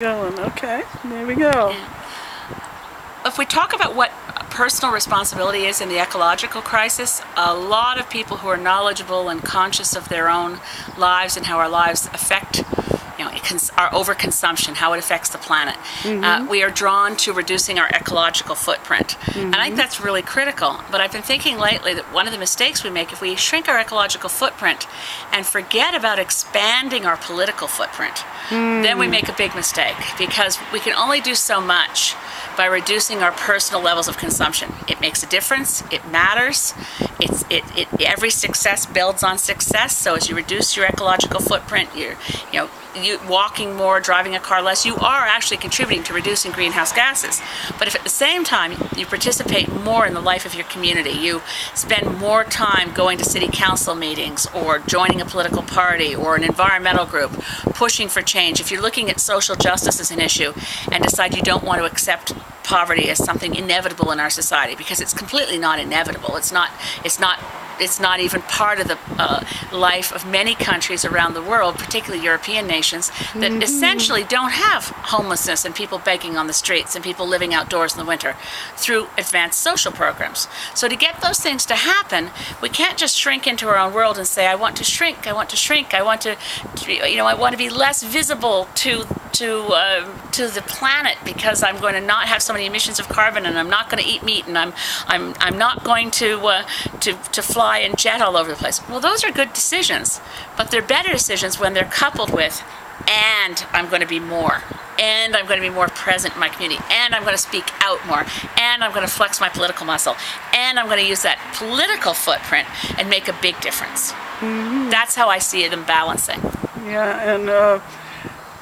Going. Okay, there we go. If we talk about what personal responsibility is in the ecological crisis, a lot of people who are knowledgeable and conscious of their own lives and how our lives affect, our overconsumption, how it affects the planet. We are drawn to reducing our ecological footprint. And I think that's really critical. But I've been thinking lately that one of the mistakes we make, if we shrink our ecological footprint and forget about expanding our political footprint, then we make a big mistake, because we can only do so much by reducing our personal levels of consumption. It makes a difference. It matters. Every success builds on success. So as you reduce your ecological footprint, you walking more, driving a car less, you are actually contributing to reducing greenhouse gases. But if at the same time you participate more in the life of your community, you spend more time going to city council meetings or joining a political party or an environmental group, pushing for change. If you're looking at social justice as an issue and decide you don't want to accept poverty as something inevitable in our society, because it's completely not inevitable. It's not even part of the life of many countries around the world, particularly European nations, that essentially don't have homelessness and people begging on the streets and people living outdoors in the winter through advanced social programs. So to get those things to happen, we can't just shrink into our own world and say, I want to shrink, I want to shrink, I want to be less visible to the planet because I'm going to not have so many emissions of carbon, and I'm not going to eat meat, and I'm not going to fly and jet all over the place. Well, those are good decisions, but they're better decisions when they're coupled with, and I'm going to be more, and I'm going to be more present in my community, and I'm going to speak out more, and I'm going to flex my political muscle, and I'm going to use that political footprint and make a big difference. That's how I see them balancing. Yeah, and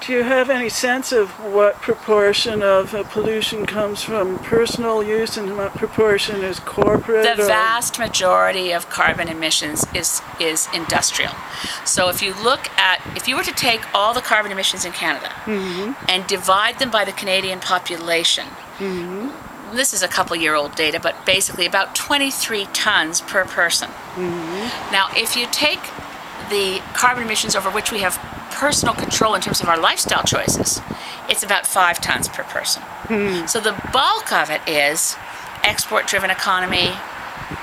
do you have any sense of what proportion of pollution comes from personal use and what proportion is corporate? The vast majority of carbon emissions is industrial. So if you were to take all the carbon emissions in Canada and divide them by the Canadian population, this is a couple-year-old data, but basically about 23 tons per person. Now, if you take the carbon emissions over which we have personal control in terms of our lifestyle choices, it's about 5 tons per person. So the bulk of it is export-driven economy,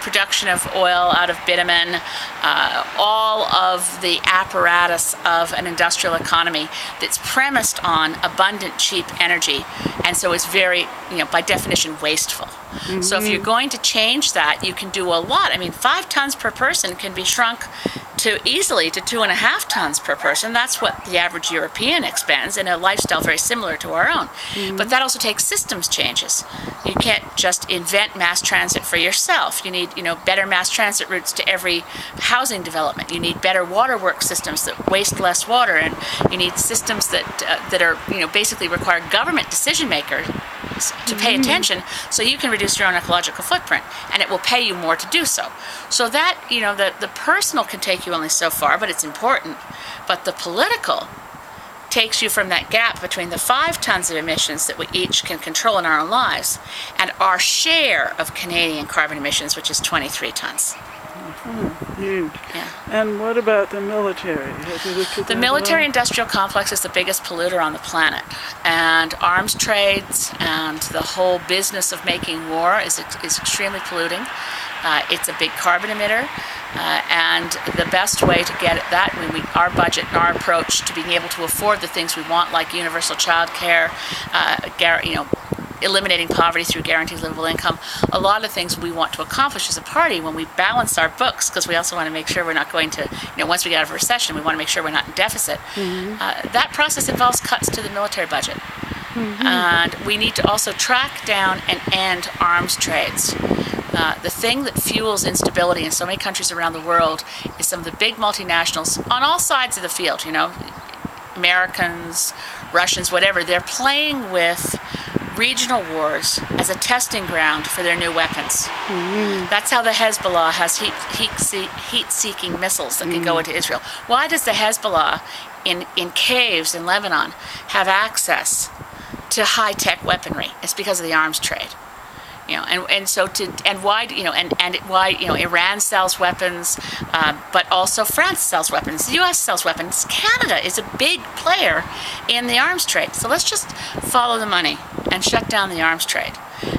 production of oil out of bitumen, all of the apparatus of an industrial economy that's premised on abundant, cheap energy, and so is very, by definition, wasteful. So if you're going to change that, you can do a lot. 5 tons per person can be shrunk easily to 2.5 tons per person. That's what the average European expends in a lifestyle very similar to our own. But that also takes systems changes. You can't just invent mass transit for yourself. You need, better mass transit routes to every housing development. You need better waterwork systems that waste less water, and you need systems that are, basically require government decision makers to pay attention, so you can reduce your own ecological footprint, and it will pay you more to do so. So that, the personal can take you only so far, but it's important. But the political takes you from that gap between the 5 tons of emissions that we each can control in our own lives and our share of Canadian carbon emissions, which is 23 tons. Huge. Yeah. And what about the military? Have you looked at The that military-industrial complex is the biggest polluter on the planet, and arms trades and the whole business of making war is extremely polluting. It's a big carbon emitter, and the best way to get at that, our budget and our approach to being able to afford the things we want, like universal child care, eliminating poverty through guaranteed livable income, a lot of things we want to accomplish as a party when we balance our books, because we also want to make sure we're not going to, once we get out of a recession, we want to make sure we're not in deficit. That process involves cuts to the military budget. And we need to also track down and end arms trades. The thing that fuels instability in so many countries around the world is some of the big multinationals on all sides of the field, Americans, Russians, whatever, they're playing with regional wars as a testing ground for their new weapons. That's how the Hezbollah has heat-seeking missiles that can go into Israel. Why does the Hezbollah in caves in Lebanon have access to high-tech weaponry? It's because of the arms trade. And why, and why, Iran sells weapons, but also France sells weapons, the U.S. sells weapons, Canada is a big player in the arms trade. So let's just follow the money and shut down the arms trade.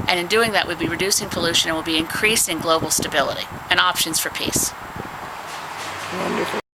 And in doing that, we'll be reducing pollution and we'll be increasing global stability and options for peace. Wonderful.